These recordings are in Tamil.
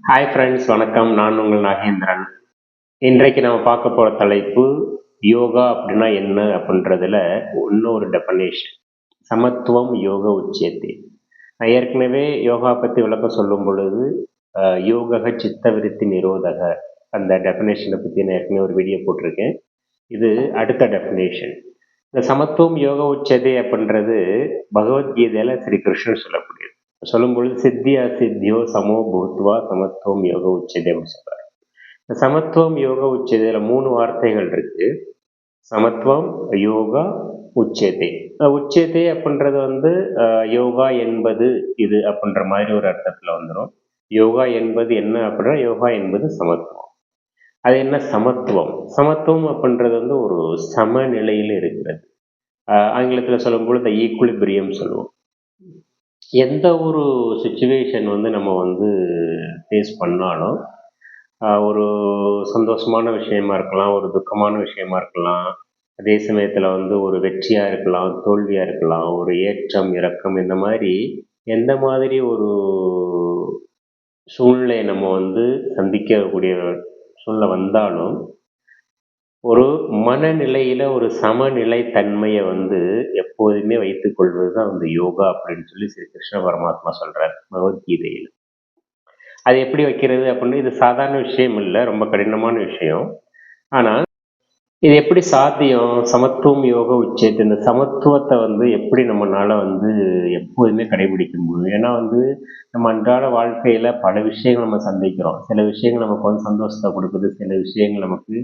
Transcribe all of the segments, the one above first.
ஹாய் ஃப்ரெண்ட்ஸ், வணக்கம். நான் உங்கள் நாகேந்திரன். இன்றைக்கு நம்ம பார்க்க போகிற தலைப்பு யோகா அப்படின்னா என்ன அப்படின்றதுல இன்னொரு டெஃபனேஷன். சமத்துவம் யோக உச்சியத்தை. நான் ஏற்கனவே யோகா பற்றி விளக்கம் சொல்லும் பொழுது யோக சித்தவிருத்தி நிரோதக அந்த டெஃபனேஷனை பற்றி நான் ஏற்கனவே ஒரு வீடியோ போட்டிருக்கேன். இது அடுத்த டெஃபனேஷன். இந்த சமத்துவம் யோக உச்சதை அப்படின்றது பகவத்கீதையில ஸ்ரீ கிருஷ்ணன் சொல்லக்கூடியது. சொல்லும் பொழுது சித்தி அசித்தியோ சமோ பூத்வா சமத்துவம் யோக உச்சதை அப்படின்னு சொல்றாரு. இந்த சமத்துவம் யோக உச்சதையில 3 வார்த்தைகள் இருக்கு. சமத்துவம், யோகா, உச்சதை. உச்சதை அப்படின்றது வந்து யோகா என்பது இது அப்படின்ற மாதிரி ஒரு அர்த்தத்துல வந்துடும். யோகா என்பது என்ன அப்படின்னா, யோகா என்பது சமத்துவம். அது என்ன சமத்துவம்? சமத்துவம் அப்படின்றது வந்து ஒரு சமநிலையில் இருக்கிறது. ஆங்கிலத்துல சொல்லும் பொழுது ஈக்குலிபிரியம் சொல்லுவோம். எந்த ஒரு சுச்சுவேஷன் வந்து நம்ம வந்து ஃபேஸ் பண்ணாலும் ஒரு சந்தோஷமான விஷயமா இருக்கலாம், ஒரு துக்கமான விஷயமா இருக்கலாம், அதே சமயத்தில் வந்து ஒரு வெற்றியாக இருக்கலாம், தோல்வியாக இருக்கலாம், ஒரு ஏற்றம் இறக்கம், இந்த மாதிரி எந்த மாதிரி ஒரு சூழ்நிலையை நம்ம வந்து சந்திக்கக்கூடிய சூழ்நிலை வந்தாலும் ஒரு மனநிலையில ஒரு சமநிலை தன்மையை வந்து எப்போதுமே வைத்துக் கொள்வது தான் வந்து யோகா அப்படின்னு சொல்லி ஸ்ரீ கிருஷ்ண பரமாத்மா சொல்றார் பகவத்கீதையில். அது எப்படி வைக்கிறது அப்படின்னு, இது சாதாரண விஷயம் இல்லை, ரொம்ப கடினமான விஷயம். ஆனா இது எப்படி சாத்தியம்? சமத்துவம் யோக உச்சத்தை, இந்த சமத்துவத்தை வந்து எப்படி நம்மனால வந்து எப்போதுமே கடைபிடிக்க முடியும்? ஏன்னா வந்து நம்ம அன்றாட வாழ்க்கையில பல விஷயங்கள் நம்ம சந்திக்கிறோம். சில விஷயங்கள் நமக்கு வந்து சந்தோஷத்தை கொடுக்குது, சில விஷயங்கள் நமக்கு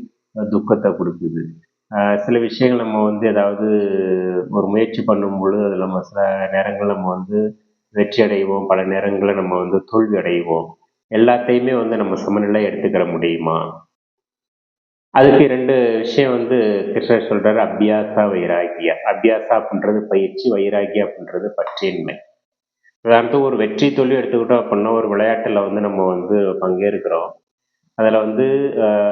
துக்கத்தை கொடுக்குது. சில விஷயங்கள் நம்ம வந்து ஏதாவது ஒரு முயற்சி பண்ணும் பொழுது அதில் நம்ம சில நேரங்கள் நம்ம வந்து வெற்றி அடைவோம், பல நேரங்களில் நம்ம வந்து தோல்வி அடைவோம். எல்லாத்தையுமே வந்து நம்ம சமநிலை எடுத்துக்கிற முடியுமா? அதுக்கு 2 விஷயம் வந்து கிருஷ்ணர் சொல்றாரு. அபியாசா வைராகியா. அபியாசா அப்படின்றது பயிற்சி, வைராகியா அப்படின்றது பற்றின்மை. உதாரணத்துக்கு ஒரு வெற்றி தோல்வி எடுத்துக்கிட்டோம் அப்படின்னா, ஒரு விளையாட்டுல வந்து நம்ம வந்து பங்கேற்கிறோம். அதுல வந்து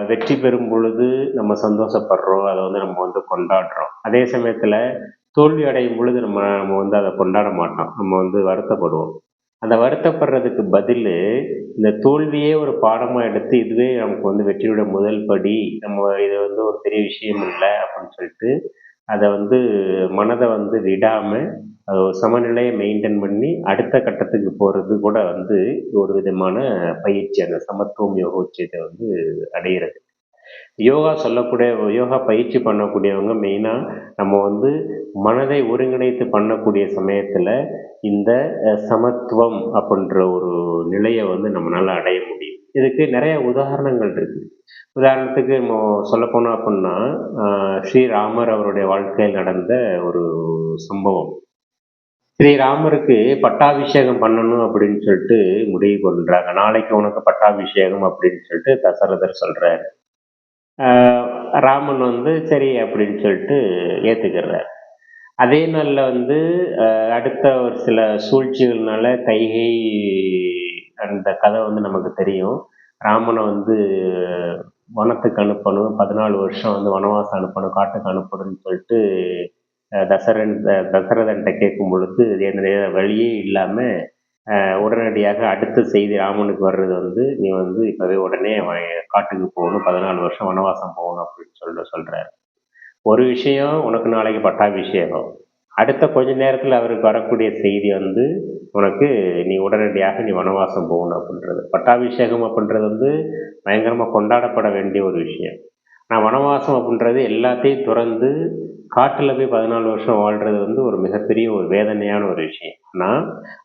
வெற்றி பெறும் பொழுது நம்ம சந்தோஷப்படுறோம், அதை வந்து நம்ம வந்து கொண்டாடுறோம். அதே சமயத்துல தோல்வி அடையும் பொழுது நம்ம நம்ம வந்து அதை கொண்டாட மாட்டோம், நம்ம வந்து வருத்தப்படுவோம். அந்த வருத்தப்படுறதுக்கு பதிலு இந்த தோல்வியே ஒரு பாடமா எடுத்து, இதுவே நமக்கு வந்து வெற்றியோட முதல் படி, நம்ம இது வந்து ஒரு பெரிய விஷயம் இல்லை அப்படின்னு சொல்லிட்டு அதை வந்து மனதை வந்து விடாம அது ஒரு சமநிலையை மெயின்டைன் பண்ணி அடுத்த கட்டத்துக்கு போறது கூட வந்து ஒரு விதமான பயிற்சி, அந்த சமத்துவம் யோக உச்சத்தை வந்து அடையிறது. யோகா சொல்லக்கூடிய யோகா பயிற்சி பண்ணக்கூடியவங்க மெயினா நம்ம வந்து மனதை ஒருங்கிணைத்து பண்ணக்கூடிய சமயத்துல இந்த சமத்துவம் அப்படின்ற ஒரு நிலையை வந்து நம்மளால அடைய முடியும். இதுக்கு நிறைய உதாரணங்கள் இருக்கு. உதாரணத்துக்கு நம்ம சொல்ல போனோம் அப்படின்னா, ஸ்ரீராமர் அவருடைய வாழ்க்கையில் நடந்த ஒரு சம்பவம். ஸ்ரீராமருக்கு பட்டாபிஷேகம் பண்ணணும் அப்படின்னு சொல்லிட்டு முடிவு பண்றாங்க. நாளைக்கு உனக்கு பட்டாபிஷேகம் அப்படின்னு சொல்லிட்டு தசரதர் சொல்றாரு. ராமன் வந்து சரி அப்படின்னு சொல்லிட்டு ஏத்துக்கிறார். அதே நாள்ல வந்து அடுத்த ஒரு சில சூழ்ச்சிகள்னால கைகை, அந்த கதை வந்து நமக்கு தெரியும். ராமனை வந்து வனத்துக்கு அனுப்பணும், 14 வருஷம் வந்து வனவாசம் அனுப்பணும், காட்டுக்கு அனுப்பணும்னு சொல்லிட்டு தசரதன்ட்ட கேட்கும் பொழுது என்னுடைய வழியே இல்லாம உடனடியாக அடுத்த செய்தி ராமனுக்கு வர்றது வந்து, நீ வந்து இப்பவே உடனே காட்டுக்கு போகணும், 14 வருஷம் வனவாசம் போகணும் அப்படின்னு சொல்றாரு. ஒரு விஷயம், உனக்கு நாளைக்கு பட்டாபிஷேகம். அடுத்த கொஞ்ச நேரத்துல அவருக்கு வரக்கூடிய செய்தி வந்து, உனக்கு நீ உடனடியாக நீ வனவாசம் போகணும் அப்படின்றது. பட்டாபிஷேகம் அப்படின்றது வந்து பயங்கரமா கொண்டாடப்பட வேண்டிய ஒரு விஷயம். நான் வனவாசம் அப்படின்றது எல்லாத்தையும் துறந்து காட்டுல போய் 14 வருஷம் வாழ்றது வந்து ஒரு மிகப்பெரிய ஒரு வேதனையான ஒரு விஷயம். ஆனா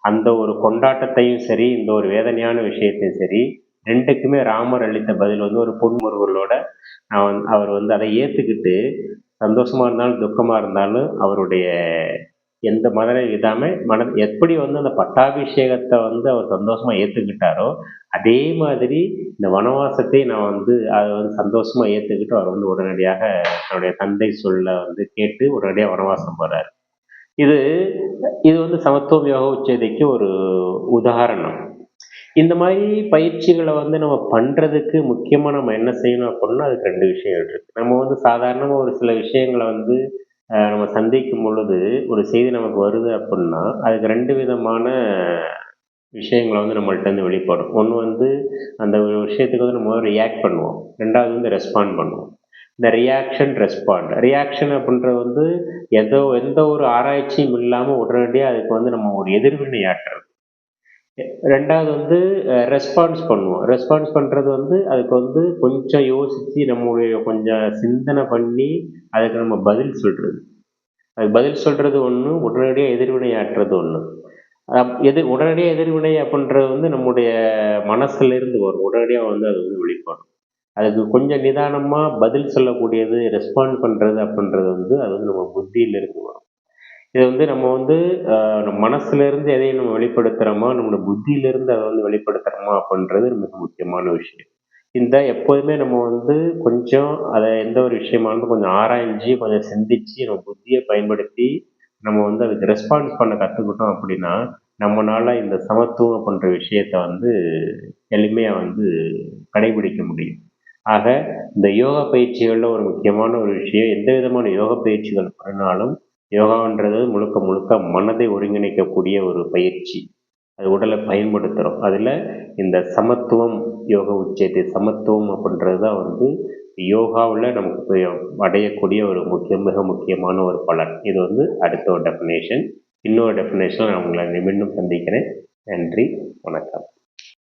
அந்த ஒரு கொண்டாட்டத்தையும் சரி, இந்த ஒரு வேதனையான விஷயத்தையும் சரி, 2க்குமே ராமர் அளித்த பதில் வந்து ஒரு புன்முறுவலோட அவர் வந்து அதை ஏத்துக்கிட்டு, சந்தோஷமா இருந்தாலும் துக்கமா இருந்தாலும் அவருடைய எந்த மதனை விடாம எப்படி வந்து அந்த பட்டாபிஷேகத்தை வந்து அவர் சந்தோஷமா ஏத்துக்கிட்டாரோ, அதே மாதிரி இந்த வனவாசத்தை நான் வந்து அதை வந்து சந்தோஷமா ஏத்துக்கிட்டு அவர் வந்து உடனடியாக தன்னுடைய தந்தை சொல்ல வந்து கேட்டு உடனடியாக வனவாசம் போறாரு. இது இது வந்து சமத்துவ யோக உச்சதைக்கு ஒரு உதாரணம். இந்த மாதிரி பயிற்சிகளை வந்து நம்ம பண்றதுக்கு முக்கியமா நம்ம என்ன செய்யணும் அப்படின்னா, அதுக்கு 2 விஷயங்கள் இருக்கு. நம்ம வந்து சாதாரணமா ஒரு சில விஷயங்களை வந்து நம்ம சந்திக்கும் பொழுது ஒரு செய்தி நமக்கு வருது அப்படின்னா, அதுக்கு 2 விதமான விஷயங்கள வந்து நம்மள்ட்ட இருந்து வெளிப்படும். ஒண்ணு வந்து அந்த ஒரு விஷயத்துக்கு வந்து நம்ம ரியாக்ட் பண்ணுவோம். 2வது வந்து ரெஸ்பாண்ட் பண்ணுவோம். இந்த ரியாக்ஷன், ரெஸ்பாண்ட். ரியாக்ஷன் அப்படின்றது வந்து எந்த ஒரு ஆராய்ச்சியும் இல்லாம உடனடியா அதுக்கு வந்து நம்ம ஒரு எதிர்வினை ஆற்றுறது. 2வது வந்து ரெஸ்பான்ஸ் பண்ணுவோம். ரெஸ்பான்ஸ் பண்றது வந்து அதுக்கு வந்து கொஞ்சம் யோசிச்சு நம்முடைய கொஞ்சம் சிந்தனை பண்ணி அதுக்கு நம்ம பதில் சொல்றது. அதுக்கு பதில் சொல்றது ஒண்ணு, உடனடியா எதிர்வினை ஆற்றுறது ஒண்ணு. உடனடியா எதிர்வினை அப்படின்றது வந்து நம்முடைய மனசுல இருந்து வரும். உடனடியா வந்து அது வந்து வெளிப்படும். அதுக்கு கொஞ்சம் நிதானமா பதில் சொல்லக்கூடியது, ரெஸ்பாண்ட் பண்றது அப்படின்றது வந்து அது வந்து நம்ம புத்தியில இருந்து வரும். இத வந்து நம்ம வந்து நம்ம மனசுல இருந்து எதையும் நம்ம வெளிப்படுத்துறோமா, நம்மோட புத்தியில இருந்து அத வந்து வெளிப்படுத்துறோமா அப்படின்றது மிக முக்கியமான விஷயம். இந்த எப்போதுமே நம்ம வந்து கொஞ்சம் அத எந்த ஒரு விஷயமா இருந்தாலும் கொஞ்சம் ஆராய்ஞ்சு, கொஞ்சம் சிந்திச்சு, நம்ம புத்திய பயன்படுத்தி, நம்ம வந்து அதுக்கு ரெஸ்பான்ஸ் பண்ண கத்துக்கிட்டோம் அப்படின்னா, நம்மனால இந்த சமத்துவம் அப்படின்ற விஷயத்த வந்து எளிமையா வந்து கடைபிடிக்க முடியும். ஆக, இந்த யோகா பயிற்சிகள்ல ஒரு முக்கியமான ஒரு விஷயம், எந்த விதமான யோகா பயிற்சிகள் பண்ணாலும், யோகான்றது முழுக்க முழுக்க மனதை ஒருங்கிணைக்கக்கூடிய ஒரு பயிற்சி. அது உடலை பயன்படுத்துறோம். அதுல இந்த சமத்துவம், யோக உச்சத்தை சமத்துவம் அப்படின்றது தான் வந்து யோகாவுல நமக்கு அடையக்கூடிய ஒரு மிக முக்கியமான ஒரு பலன். இது வந்து அடுத்த ஒரு டெஃபினேஷன். இன்னொரு டெஃபினேஷன்ல நான் உங்களை மீண்டும் சந்திக்கிறேன். நன்றி, வணக்கம்.